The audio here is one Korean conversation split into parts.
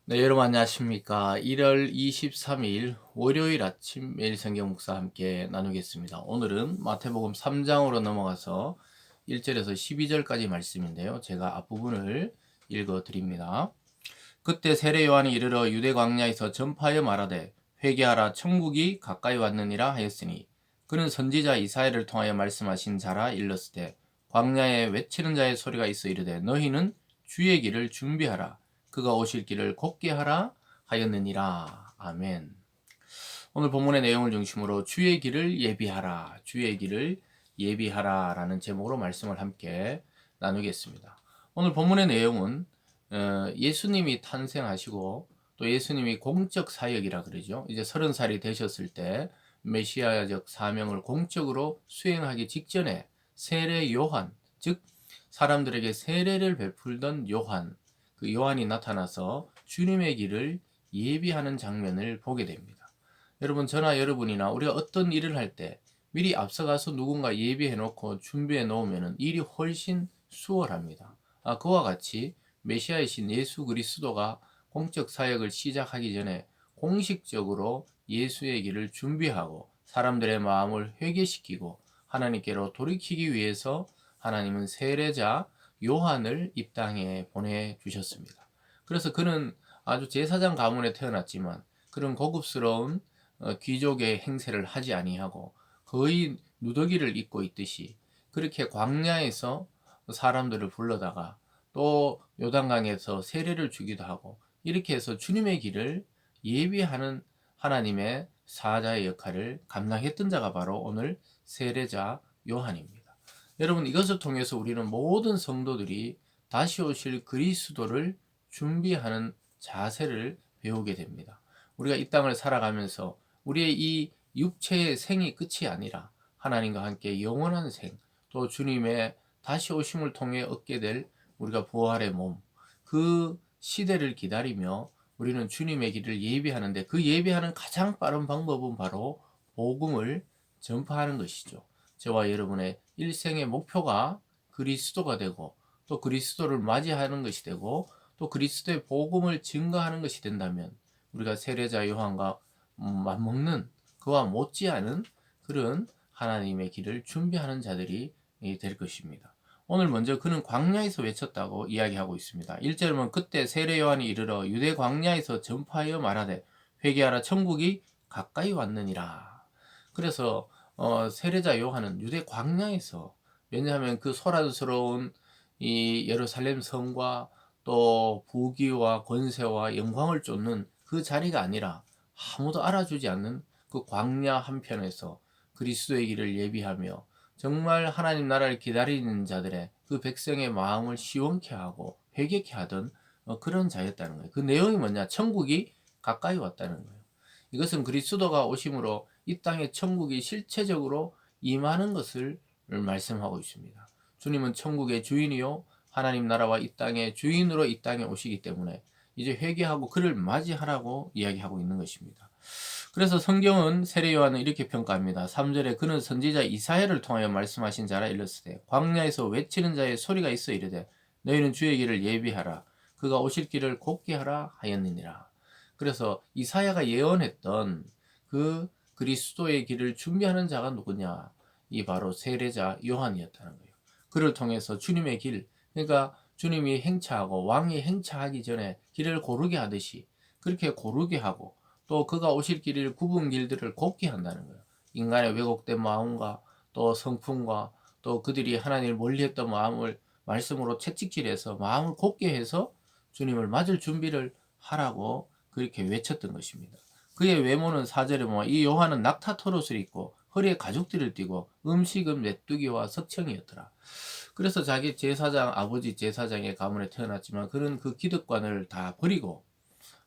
네, 여러분 안녕하십니까. 1월 23일 월요일 아침 매일 성경 묵상 함께 나누겠습니다. 오늘은 마태복음 3장으로 넘어가서 1절에서 12절까지 말씀인데요. 제가 앞부분을 읽어 드립니다. 그때 세례 요한이 이르러 유대 광야에서 전파하여 말하되 회개하라 천국이 가까이 왔느니라 하였으니 그는 선지자 이사야를 통하여 말씀하신 자라 일렀으되 광야에 외치는 자의 소리가 있어 이르되 너희는 주의 길을 준비하라 그가 오실 길을 곱게 하라 하였느니라. 아멘. 오늘 본문의 내용을 중심으로 주의 길을 예비하라, 주의 길을 예비하라 라는 제목으로 말씀을 함께 나누겠습니다. 오늘 본문의 내용은 예수님이 탄생하시고 또 예수님이 공적 사역이라 그러죠. 이제 30살이 되셨을 때 메시아적 사명을 공적으로 수행하기 직전에 세례 요한, 즉 사람들에게 세례를 베풀던 요한, 그 요한이 나타나서 주님의 길을 예비하는 장면을 보게 됩니다. 여러분, 저나 여러분이나 우리가 어떤 일을 할 때 미리 앞서가서 누군가 예비해 놓고 준비해 놓으면 일이 훨씬 수월합니다. 그와 같이 메시아이신 예수 그리스도가 공적 사역을 시작하기 전에 공식적으로 예수의 길을 준비하고 사람들의 마음을 회개시키고 하나님께로 돌이키기 위해서 하나님은 세례자 요한을 이 땅에 보내주셨습니다. 그래서 그는 아주 제사장 가문에 태어났지만 그런 고급스러운 귀족의 행세를 하지 아니하고 거의 누더기를 입고 있듯이 그렇게 광야에서 사람들을 불러다가 또 요단강에서 세례를 주기도 하고 이렇게 해서 주님의 길을 예비하는 하나님의 사자의 역할을 감당했던 자가 바로 오늘 세례자 요한입니다. 여러분, 이것을 통해서 우리는 모든 성도들이 다시 오실 그리스도를 준비하는 자세를 배우게 됩니다. 우리가 이 땅을 살아가면서 우리의 이 육체의 생이 끝이 아니라 하나님과 함께 영원한 생, 또 주님의 다시 오심을 통해 얻게 될 우리가 부활의 몸, 그 시대를 기다리며 우리는 주님의 길을 예비하는데 그 예비하는 가장 빠른 방법은 바로 복음을 전파하는 것이죠. 저와 여러분의 일생의 목표가 그리스도가 되고 또 그리스도를 맞이하는 것이 되고 또 그리스도의 복음을 증거하는 것이 된다면 우리가 세례자 요한과 맞먹는 그와 못지않은 그런 하나님의 길을 준비하는 자들이 될 것입니다. 오늘 먼저 그는 광야에서 외쳤다고 이야기하고 있습니다. 1절에 보면 그때 세례 요한이 이르러 유대 광야에서 전파하여 말하되 회개하라 천국이 가까이 왔느니라. 그래서 세례자 요한은 유대 광야에서, 왜냐하면 그 소란스러운 이 예루살렘 성과 또 부귀와 권세와 영광을 쫓는 그 자리가 아니라 아무도 알아주지 않는 그 광야 한편에서 그리스도의 길을 예비하며 정말 하나님 나라를 기다리는 자들의 그 백성의 마음을 시원케 하고 회개케 하던 그런 자였다는 거예요. 그 내용이 뭐냐? 천국이 가까이 왔다는 거예요. 이것은 그리스도가 오심으로 이 땅에 천국이 실체적으로 임하는 것을 말씀하고 있습니다. 주님은 천국의 주인이요 하나님 나라와 이 땅의 주인으로 이 땅에 오시기 때문에 이제 회개하고 그를 맞이하라고 이야기하고 있는 것입니다. 그래서 성경은 세례 요한을 이렇게 평가합니다. 3절에 그는 선지자 이사야를 통하여 말씀하신 자라 일렀으되 광야에서 외치는 자의 소리가 있어 이르되 너희는 주의 길을 예비하라 그가 오실 길을 곱게 하라 하였느니라. 그래서 이사야가 예언했던 그 그리스도의 길을 준비하는 자가 누구냐? 이 바로 세례자 요한이었다는 거예요. 그를 통해서 주님의 길, 그러니까 주님이 행차하고 왕이 행차하기 전에 길을 고르게 하듯이 그렇게 고르게 하고 또 그가 오실 길을 굽은 길들을 곱게 한다는 거예요. 인간의 왜곡된 마음과 또 성품과 또 그들이 하나님을 멀리했던 마음을 말씀으로 채찍질해서 마음을 곱게 해서 주님을 맞을 준비를 하라고 그렇게 외쳤던 것입니다. 그의 외모는 4절에 보면 이 요한은 낙타 털옷을 입고 허리에 가죽띠를 띠고 음식은 메뚜기와 석청이었더라. 그래서 자기 제사장 아버지 제사장의 가문에 태어났지만 그는 그 기득권을 다 버리고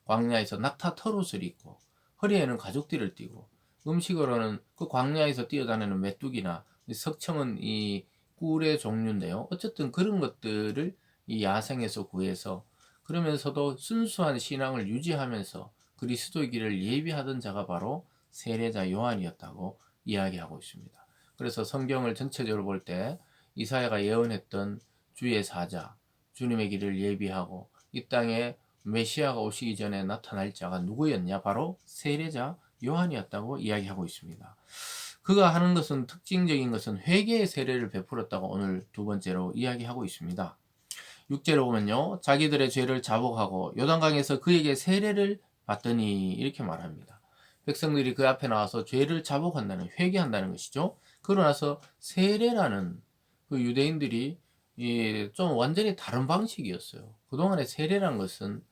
광야에서 낙타 털옷을 입고 허리에는 가죽띠를 띠고 음식으로는 그 광야에서 뛰어다니는 메뚜기나 석청은 이 꿀의 종류인데요. 어쨌든 그런 것들을 이 야생에서 구해서 그러면서도 순수한 신앙을 유지하면서 그리스도의 길을 예비하던 자가 바로 세례자 요한이었다고 이야기하고 있습니다. 그래서 성경을 전체적으로 볼 때 이사야가 예언했던 주의 사자, 주님의 길을 예비하고 이 땅에 메시아가 오시기 전에 나타날 자가 누구였냐? 바로 세례자 요한이었다고 이야기하고 있습니다. 그가 하는 것은 특징적인 것은 회개의 세례를 베풀었다고 오늘 두 번째로 이야기하고 있습니다. 6절에 보면요. 자기들의 죄를 자복하고 요단강에서 그에게 세례를 받더니 이렇게 말합니다. 백성들이 그 앞에 나와서 죄를 자복한다는 회개한다는 것이죠. 그러고 나서 세례라는 그 유대인들이 좀 완전히 다른 방식이었어요. 그동안의 세례란 것은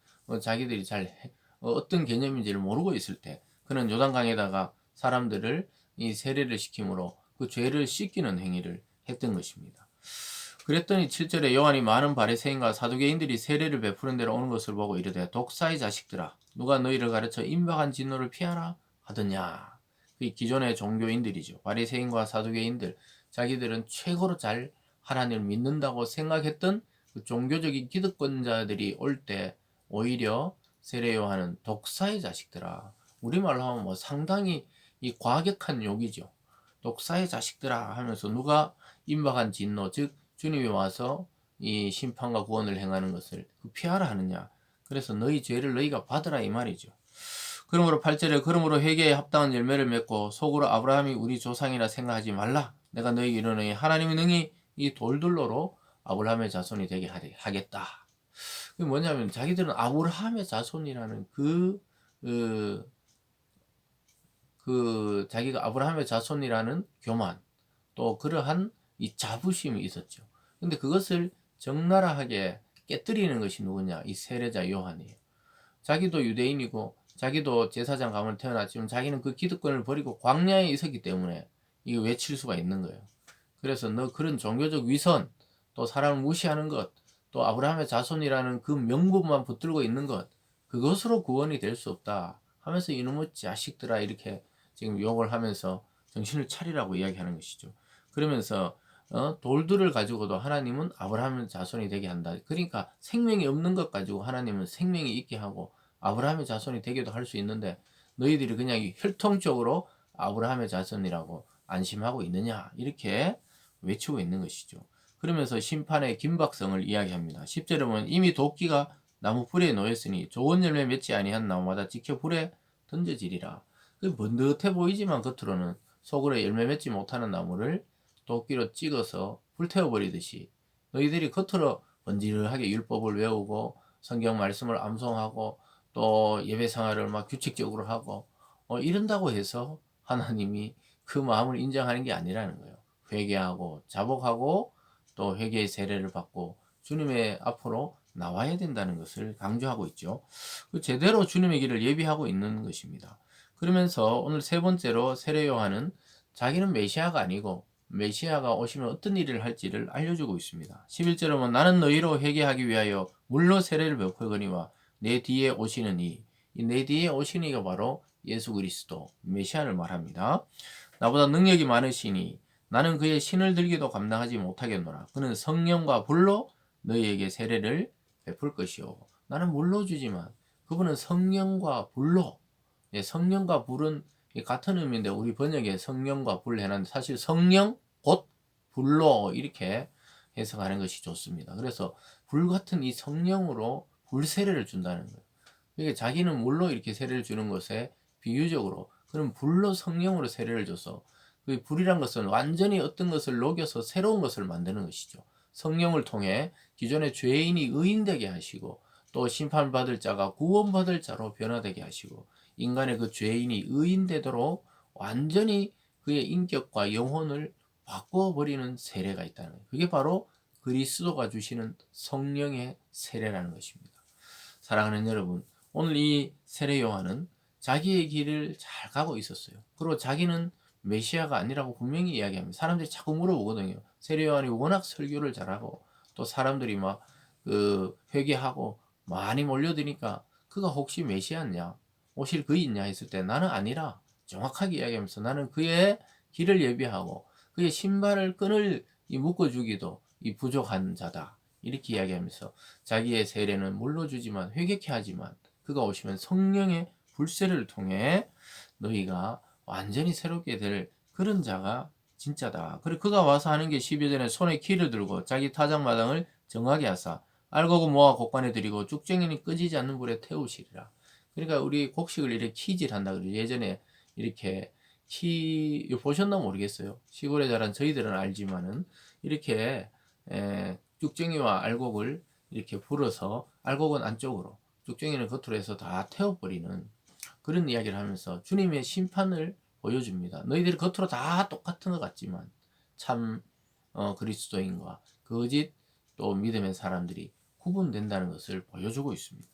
자기들이 잘 어떤 개념인지를 모르고 있을 때 그는 요단강에다가 사람들을 이 세례를 시킴으로 그 죄를 씻기는 행위를 했던 것입니다. 그랬더니 7절에 요한이 많은 바리새인과 사두개인들이 세례를 베푸는 데로 오는 것을 보고 이르되 독사의 자식들아 누가 너희를 가르쳐 임박한 진노를 피하라 하더냐. 그 기존의 종교인들이죠. 바리새인과 사두개인들 자기들은 최고로 잘 하나님을 믿는다고 생각했던 그 종교적인 기득권자들이 올 때 오히려 세례 요한은 독사의 자식들아, 우리말로 하면 뭐 상당히 이 과격한 욕이죠. 독사의 자식들아 하면서 누가 임박한 진노, 즉 주님이 와서 이 심판과 구원을 행하는 것을 피하라 하느냐. 그래서 너희 죄를 너희가 받으라 이 말이죠. 그러므로 8절에 그러므로 회개에 합당한 열매를 맺고 속으로 아브라함이 우리 조상이라 생각하지 말라. 내가 너희에게 이르노니 하나님이 능히 이 돌들로로 아브라함의 자손이 되게 하겠다. 그게 뭐냐면 자기들은 아브라함의 자손이라는 자기가 아브라함의 자손이라는 교만, 또 그러한 이 자부심이 있었죠. 근데 그것을 적나라하게 깨뜨리는 것이 누구냐? 이 세례자 요한이에요. 자기도 유대인이고 자기도 제사장 가문 태어났지만 자기는 그 기득권을 버리고 광야에 있었기 때문에 이거 외칠 수가 있는 거예요. 그래서 너 그런 종교적 위선, 또 사람을 무시하는 것, 또 아브라함의 자손이라는 그 명분만 붙들고 있는 것, 그것으로 구원이 될 수 없다 하면서 이놈의 자식들아 이렇게 지금 욕을 하면서 정신을 차리라고 이야기하는 것이죠. 그러면서 돌들을 가지고도 하나님은 아브라함의 자손이 되게 한다. 그러니까 생명이 없는 것 가지고 하나님은 생명이 있게 하고 아브라함의 자손이 되게도 할 수 있는데 너희들이 그냥 혈통적으로 아브라함의 자손이라고 안심하고 있느냐 이렇게 외치고 있는 것이죠. 그러면서 심판의 긴박성을 이야기합니다. 10절에 보면 이미 도끼가 나무 불에 놓였으니 좋은 열매 맺지 아니한 나무마다 지켜 불에 던져지리라. 그 번듯해 보이지만 겉으로는 속으로 열매 맺지 못하는 나무를 도끼로 찍어서 불태워버리듯이 너희들이 겉으로 번지르하게 율법을 외우고 성경 말씀을 암송하고 또 예배 생활을 막 규칙적으로 하고 이런다고 해서 하나님이 그 마음을 인정하는 게 아니라는 거예요. 회개하고 자복하고 또 회개의 세례를 받고 주님의 앞으로 나와야 된다는 것을 강조하고 있죠. 제대로 주님의 길을 예비하고 있는 것입니다. 그러면서 오늘 세 번째로 세례 요한은 자기는 메시아가 아니고 메시아가 오시면 어떤 일을 할지를 알려주고 있습니다. 11절에 보면 나는 너희로 회개하기 위하여 물로 세례를 베풀거니와 내 뒤에 오시는 이 내 뒤에 오시는 이가 바로 예수 그리스도 메시아를 말합니다. 나보다 능력이 많으시니 나는 그의 신을 들기도 감당하지 못하겠노라. 그는 성령과 불로 너희에게 세례를 베풀 것이요. 나는 물로 주지만 그분은 성령과 불로. 성령과 불은 같은 의미인데 우리 번역에 성령과 불 해놨는데 사실 성령 곧 불로 이렇게 해석하는 것이 좋습니다. 그래서 불 같은 이 성령으로 불 세례를 준다는 거예요. 그러니까 자기는 물로 이렇게 세례를 주는 것에 비유적으로 그럼 불로 성령으로 세례를 줘서 그 불이란 것은 완전히 어떤 것을 녹여서 새로운 것을 만드는 것이죠. 성령을 통해 기존의 죄인이 의인되게 하시고 또 심판받을 자가 구원받을 자로 변화되게 하시고 인간의 그 죄인이 의인되도록 완전히 그의 인격과 영혼을 바꿔버리는 세례가 있다는 거예요. 그게 바로 그리스도가 주시는 성령의 세례라는 것입니다. 사랑하는 여러분, 오늘 이 세례 요한은 자기의 길을 잘 가고 있었어요. 그리고 자기는 메시아가 아니라고 분명히 이야기합니다. 사람들이 자꾸 물어보거든요. 세례 요한이 워낙 설교를 잘하고 또 사람들이 막 회개하고 많이 몰려드니까 그가 혹시 메시아냐? 오실 그이 있냐 했을 때 나는 아니라 정확하게 이야기하면서 나는 그의 길을 예비하고 그의 신발을 끈을 묶어주기도 이 부족한 자다. 이렇게 이야기하면서 자기의 세례는 물로 주지만 회개케 하지만 그가 오시면 성령의 불세를 통해 너희가 완전히 새롭게 될 그런 자가 진짜다. 그리고 그가 와서 하는 게 12절에 손에 키를 들고 자기 타작마당을 정하게 하사 알곡은 모아 곡간에 들이고 쭉쟁이는 끄지지 않는 불에 태우시리라. 그러니까 우리 곡식을 이렇게 키질한다 그러죠. 예전에 이렇게 이거 보셨나 모르겠어요. 시골에 자란 저희들은 알지만은 이렇게 쭉쟁이와 알곡을 이렇게 불어서 알곡은 안쪽으로 쭉쟁이는 겉으로 해서 다 태워버리는 그런 이야기를 하면서 주님의 심판을 보여줍니다. 너희들이 겉으로 다 똑같은 것 같지만 참 그리스도인과 거짓 또 믿음의 사람들이 구분된다는 것을 보여주고 있습니다.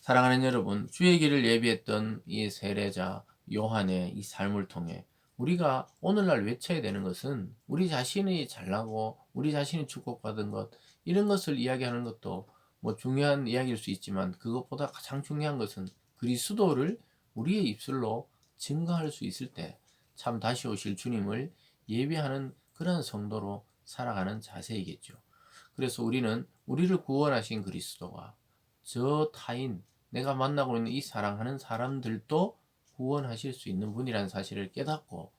사랑하는 여러분, 주의 길을 예비했던 이 세례자 요한의 이 삶을 통해 우리가 오늘날 외쳐야 되는 것은 우리 자신이 잘나고 우리 자신이 축복받은 것 이런 것을 이야기하는 것도 뭐 중요한 이야기일 수 있지만 그것보다 가장 중요한 것은 그리스도를 우리의 입술로 증거할 수 있을 때 참 다시 오실 주님을 예비하는 그런 성도로 살아가는 자세이겠죠. 그래서 우리는 우리를 구원하신 그리스도가 저 타인 내가 만나고 있는 이 사랑하는 사람들도 구원하실 수 있는 분이라는 사실을 깨닫고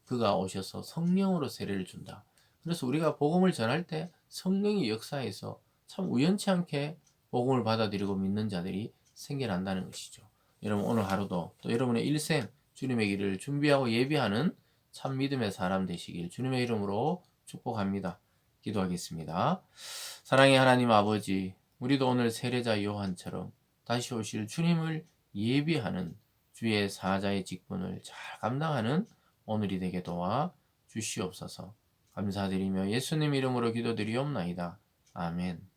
그가 오셔서 성령으로 세례를 준다. 그래서 우리가 복음을 전할 때 성령이 역사해서 참 우연치 않게 복음을 받아들이고 믿는 자들이 생겨난다는 것이죠. 여러분 오늘 하루도 또 여러분의 일생 주님의 길을 준비하고 예비하는 참 믿음의 사람 되시길 주님의 이름으로 축복합니다. 기도하겠습니다. 사랑의 하나님 아버지, 우리도 오늘 세례자 요한처럼 다시 오실 주님을 예비하는 주의 사자의 직분을 잘 감당하는 오늘이 되게 도와 주시옵소서. 감사드리며 예수님 이름으로 기도드리옵나이다. 아멘.